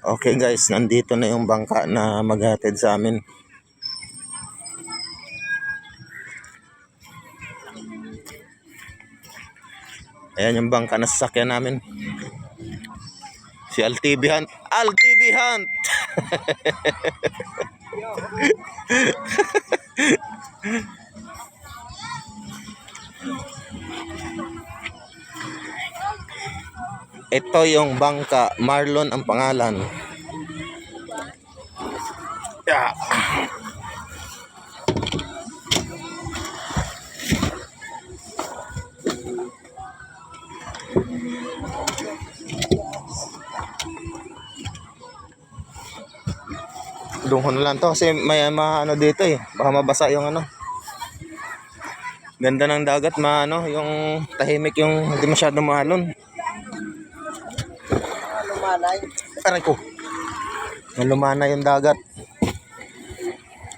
Okay guys, nandito na yung bangka na maghatid sa amin. Ayan yung bangka na sasakyan namin. Si LTV Hunt. LTV Hunt! Ito yung bangka. Marlon ang pangalan. Yeah. Dunghon na lang to kasi may ano dito eh. Baka mabasa yung ano. Ganda ng dagat, yung tahimik, yung hindi masyadong maalon. Lumanay. Aray ko. Lumana yung dagat.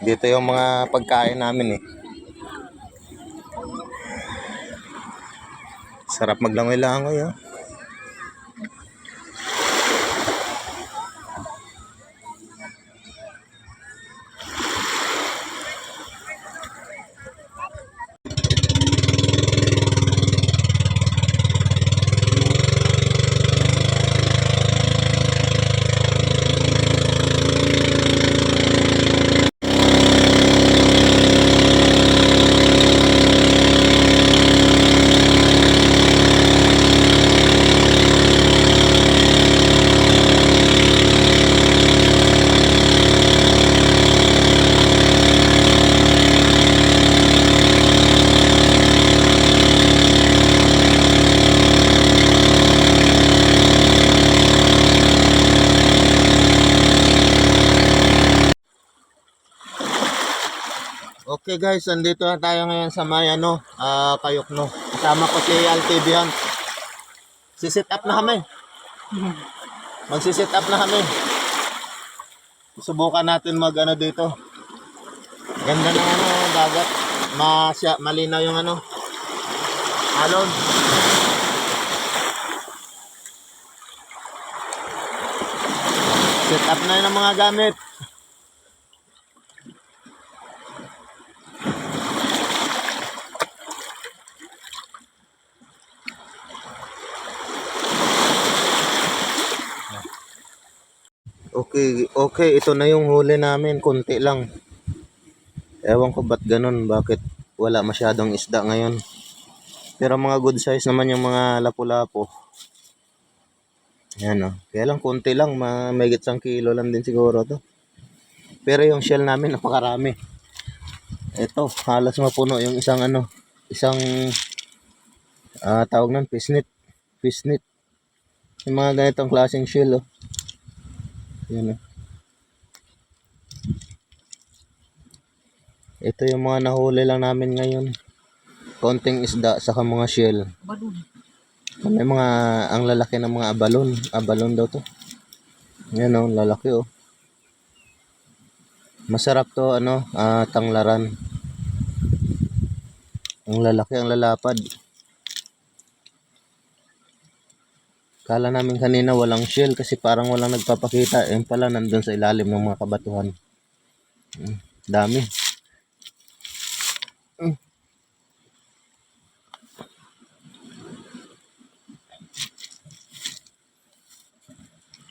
Dito yung mga pagkain namin eh. Sarap maglangoy-langoy oh. Okay guys, andito na tayo ngayon sa may Kayokno. Kasama ko si LTV Hunt. Si-sit up na kami. Magsi-sit up na kami. Subukan natin dito. Ganda ng dagat. Malinaw yung alon. Sit up na yun ang mga gamit. Okay, ito na yung huli namin, konti lang. Ewan ko ba't ganun, bakit wala masyadong isda ngayon. Pero mga good size naman yung mga lapu-lapo. Yan o, kaya lang konti lang, may 1 kilo lang din siguro to. Pero yung shell namin napakarami. Ito, halos mapuno yung isang tawag ng fish net. Yung mga ganitong klaseng shell oh. Yan o. Ito yung mga nahuli lang namin ngayon. Konting isda saka mga shell. May ang lalaki ng mga abalon. Abalon daw to. Yan o, lalaki oh. Masarap to tanglaran. Ang lalaki, ang lalapad. Kala namin kanina walang shell kasi parang walang nagpapakita. Yung pala nandun sa ilalim ng mga kabatuhan. Dami.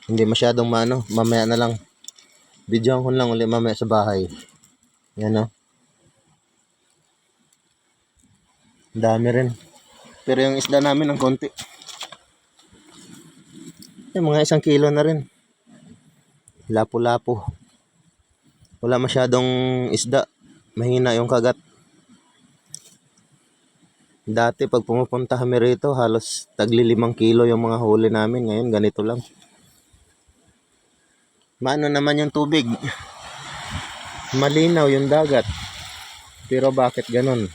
Hindi masyadong mamaya na lang. Videoan ko lang ulit mamaya sa bahay. Yan o. Dami rin. Pero yung isda namin ang konti. Mga 1 kilo na rin. Lapu-lapo. Wala masyadong isda. Mahina yung kagat. Dati pag pumupunta kami rito, halos tagli 5 kilo yung mga huli namin. Ngayon ganito lang. Maano naman yung tubig. Malinaw yung dagat. Pero bakit ganun?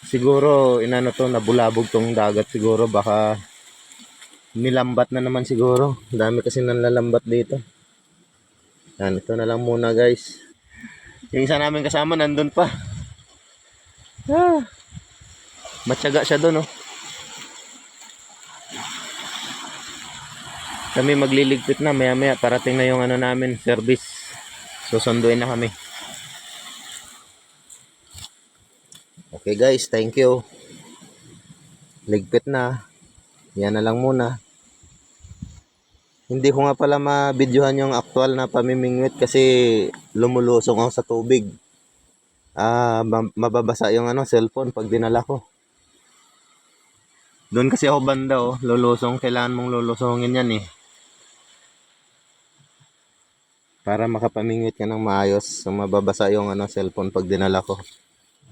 Siguro nabulabog tong dagat siguro, baka nilambat na naman siguro. Dami kasi nanlalambat dito. Yan, ito na lang muna guys. Yung isa namin kasama nandun pa. Matyaga siya doon oh. Kami magliligpit na maya maya, parating na yung ano namin, service. Susunduin na kami. Okay guys, thank you. Ligpit na. Yan na lang muna. Hindi ko nga pala ma-videohan yung actual na pamimingwit kasi lumulusong ako sa tubig. Mababasa yung ano, cellphone pag dinala ko. Doon kasi ako banda oh, lulusong. Kailangan mong lulusongin yan eh. Para makapamingwit ka ng maayos. So, mababasa yung ano, cellphone pag dinala ko.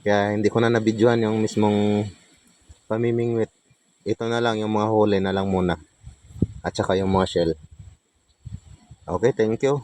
Kaya hindi ko na na-videohan yung mismong pamimingwit. Ito na lang, yung mga huli na lang muna. At saka yung mga shell. Okay, thank you.